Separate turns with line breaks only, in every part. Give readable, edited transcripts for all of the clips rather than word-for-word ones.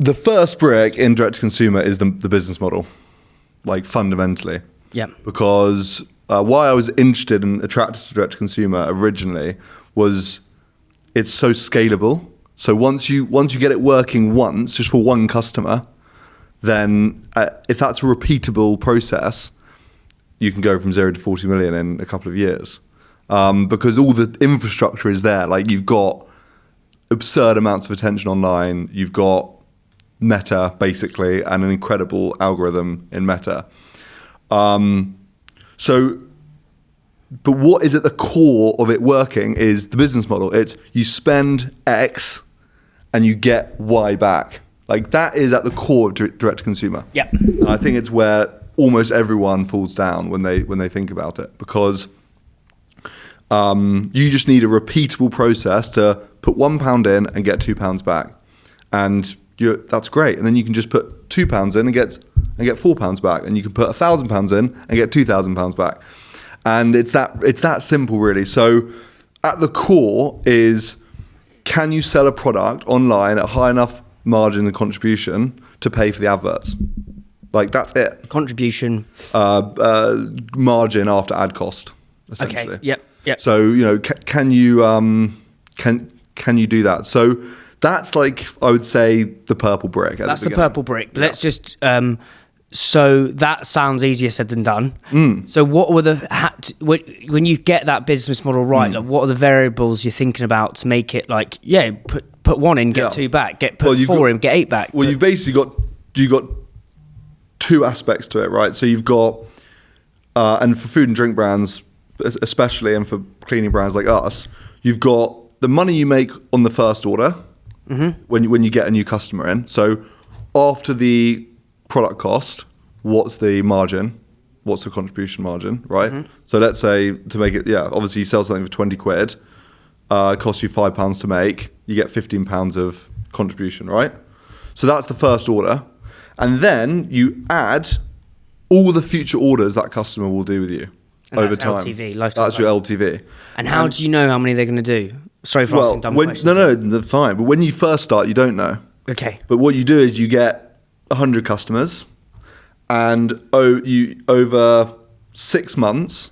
The first brick in direct to consumer is the business model, like fundamentally.
Yeah.
Because why I was interested and attracted to direct to consumer originally was it's so scalable. So once you get it working once, just for one customer, then if that's a repeatable process, you can go from 0 to 40 million in a couple of years. Because all the infrastructure is there. Like you've got absurd amounts of attention online. You've got Meta basically, and an incredible algorithm in Meta. But what is at the core of it working is the business model. It's you spend X and you get Y back. Like that is at the core of direct to consumer.
Yeah.
And I think it's where almost everyone falls down when they think about it, because you just need a repeatable process to put £1 in and get £2 back, and that's great. And then you can just put £2 in and get £4 back, and you can put £1,000 in and get £2,000 back, and it's that simple really. So at the core is, can you sell a product online at high enough margin and contribution to pay for the adverts? Like that's it.
Contribution.
Margin after ad cost, essentially.
Okay. Yep.
So can you do that? So that's like, I would say, the purple brick.
That's the purple brick. But let's just. So that sounds easier said than done. So what were when you get that business model right? Like what are the variables you're thinking about to make it like, put 1 in, get 2 back, put 4 in, get 8 back.
Well, you've basically got 2 aspects to it, right? So you've got, and for food and drink brands especially, and for cleaning brands like us, you've got the money you make on the first order when you get a new customer in. So after the product cost, what's the margin? What's the contribution margin, right? So let's say, to make it, obviously you sell something for 20 quid, it costs you £5 to make, you get £15 of contribution, right? So that's the first order. And then you add all the future orders that customer will do with you over time.
LTV, lifetime.
That's your LTV.
And how do you know how many they're going to do? Sorry for asking dumb questions.
No, fine. But when you first start, you don't know.
Okay.
But what you do is you get 100 customers, and over 6 months,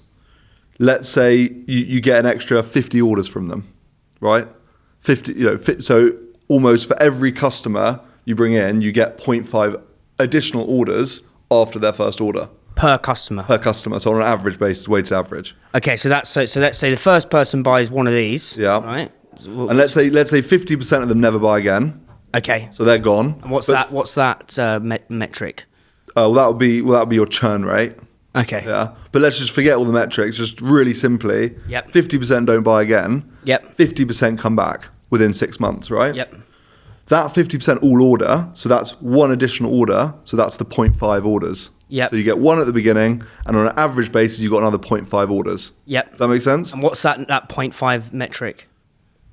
let's say you get an extra 50 orders from them, right? 50, so almost for every customer you bring in, you get 0.5 additional orders after their first order.
Per customer.
So on an average basis, weighted average.
Okay, so let's say the first person buys one of these. Yeah. Right.
And let's say 50% of them never buy again.
Okay.
So they're gone.
And what's that metric?
Well, that would be your churn rate.
Okay.
Yeah. But let's just forget all the metrics. Just really simply.
Yep.
50% don't buy again.
Yep.
50% come back within 6 months, right?
Yep.
That 50% all order, so that's 1 additional order, so that's the 0.5 orders.
Yep.
So you get 1 at the beginning, and on an average basis, you've got another 0.5 orders.
Yep.
Does that make sense?
And what's that 0.5 metric?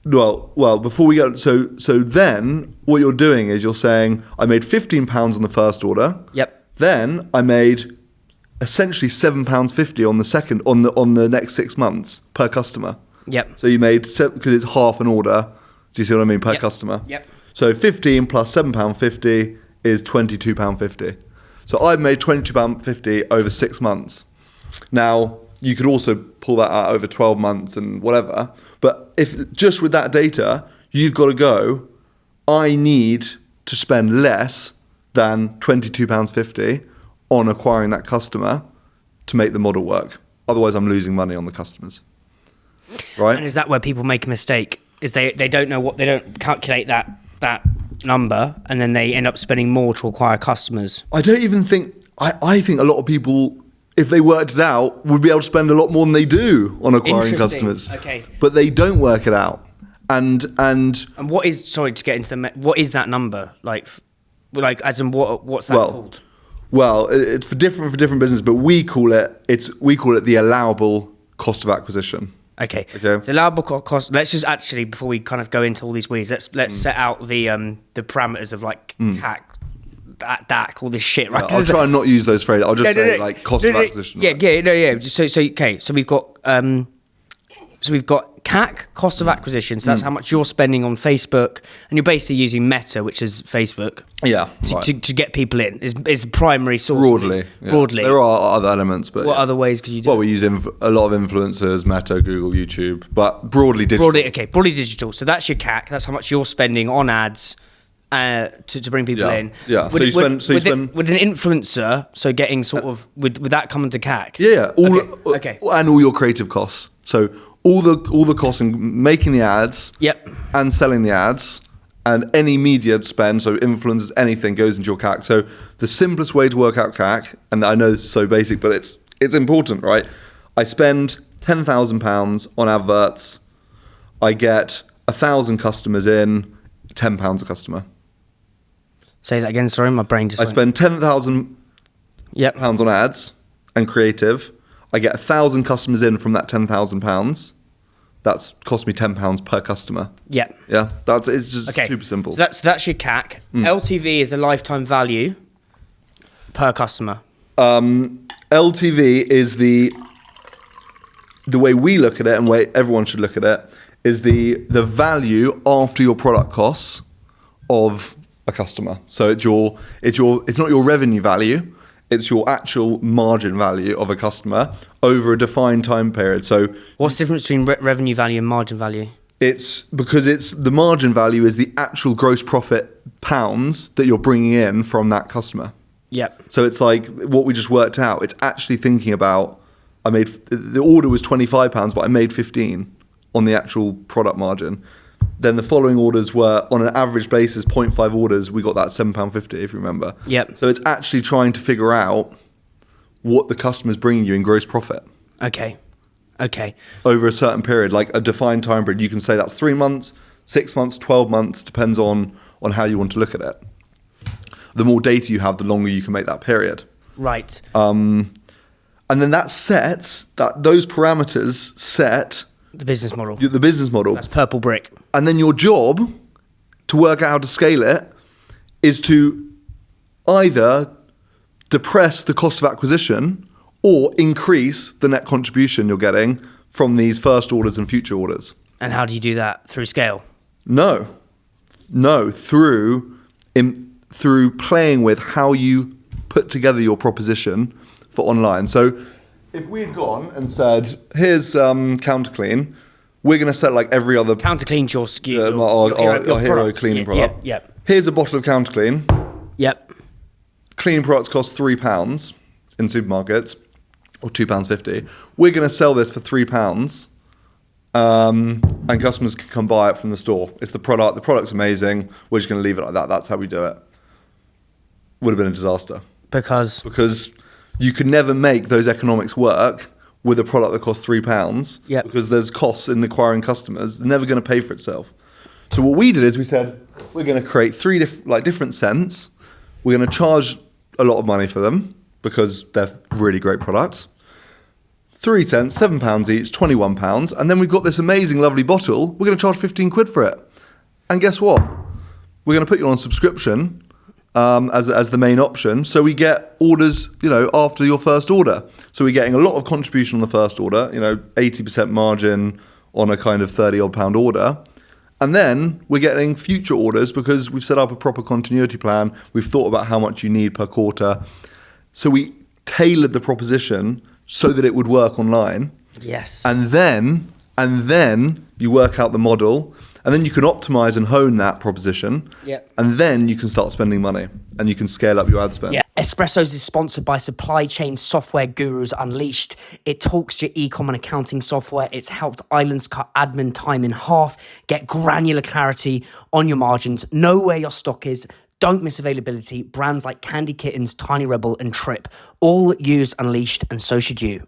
Well, before we go, so then what you're doing is you're saying, I made £15 on the first order.
Yep.
Then I made essentially £7.50 on the second, on the next 6 months per customer.
Yep.
So you made, because it's half an order, do you see what I mean, per customer?
Yep.
So 15 plus £7.50 is £22.50. So I've made £22.50 over 6 months. Now, you could also pull that out over 12 months and whatever. But if just with that data, you've got to go, I need to spend less than £22.50 on acquiring that customer to make the model work. Otherwise, I'm losing money on the customers. Right?
And is that where people make a mistake? Is they don't know they don't calculate that number, and then they end up spending more to acquire customers?
I don't even think, I think a lot of people, if they worked it out, would be able to spend a lot more than they do on acquiring customers.
Okay.
But they don't work it out. And
what is, sorry to get into what is that number? Like as in what's that called?
Well, it's for different business, but we call it the allowable cost of acquisition.
Okay. The allowable cost. Let's just actually, before we kind of go into all these weeds, let's set out the parameters of like CAC, DAC, all this shit. Right.
I'll try and not use those phrases. I'll just say like cost of acquisition.
Yeah. So we've got CAC, cost of acquisition. So that's how much you're spending on Facebook, and you're basically using Meta, which is Facebook.
Yeah,
to get people in is the primary source.
Broadly. There are other elements, but
what other ways could you do?
Well, we use a lot of influencers, Meta, Google, YouTube, but broadly digital.
Broadly digital. So that's your CAC. That's how much you're spending on ads to bring people in.
Yeah.
With an influencer, so getting sort of would that come into CAC?
Yeah.
Okay.
And all your creative costs. So all the costs in making the ads.
Yep.
And selling the ads. And any media spend, so influencers, anything goes into your CAC. So the simplest way to work out CAC, and I know this is so basic, but it's important, right? I spend £10,000 on adverts. I get 1,000 customers in, £10 a customer.
Say that again. Sorry, my brain just.
I spend £10,000 pounds on ads and creative. I get 1,000 customers in from that £10,000. That's cost me £10 per customer.
Yeah.
Yeah. It's just super simple.
So that's your CAC. LTV is the lifetime value per customer.
LTV is the way we look at it, and way everyone should look at it, is the value after your product costs of a customer. So it's not your revenue value. It's your actual margin value of a customer over a defined time period. So
what's the difference between revenue value and margin value?
It's because the margin value is the actual gross profit pounds that you're bringing in from that customer.
Yep.
So it's like what we just worked out. It's actually thinking about, the order was £25, but I made 15 on the actual product margin. Then the following orders were, on an average basis, 0.5 orders, we got that £7.50, if you remember.
Yep.
So it's actually trying to figure out what the customer's bringing you in gross profit.
Okay.
Over a certain period, like a defined time period. You can say that's 3 months, 6 months, 12 months, depends on how you want to look at it. The more data you have, the longer you can make that period.
Right.
And then those parameters set
the business model.
The business model.
That's purple brick.
And then your job to work out how to scale it is to either depress the cost of acquisition or increase the net contribution you're getting from these first orders and future orders.
And how do you do that? Through scale?
No, through playing with how you put together your proposition for online. So if we had gone and said, here's CounterClean, we're going to sell like every other...
CounterClean's your SKU.
Our hero cleaning product.
Yep.
Here's a bottle of CounterClean.
Yep.
Cleaning products cost £3 in supermarkets, or £2.50. We're going to sell this for £3, and customers can come buy it from the store. It's the product. The product's amazing. We're just going to leave it like that. That's how we do it. Would have been a disaster. Because you could never make those economics work with a product that costs £3.
Yep.
Because there's costs in acquiring customers. They're never going to pay for itself. So what we did is we said, we're going to create three different scents. We're going to charge a lot of money for them because they're really great products. 3 cents, £7 each, £21. And then we've got this amazing, lovely bottle. We're going to charge 15 quid for it. And guess what? We're going to put you on subscription as the main option. So we get orders, after your first order. So we're getting a lot of contribution on the first order, 80% margin on a kind of 30 odd pound order. And then we're getting future orders because we've set up a proper continuity plan. We've thought about how much you need per quarter. So we tailored the proposition so that it would work online.
Yes.
And then you work out the model, and then you can optimize and hone that proposition.
Yep.
And then you can start spending money and you can scale up your ad spend.
Yeah. Espressos is sponsored by supply chain software gurus Unleashed. It talks to your e-com and accounting software. It's helped islands cut admin time in half, get granular clarity on your margins, know where your stock is. Don't miss availability. Brands like Candy Kittens, Tiny Rebel, and Trip all use Unleashed, and so should you.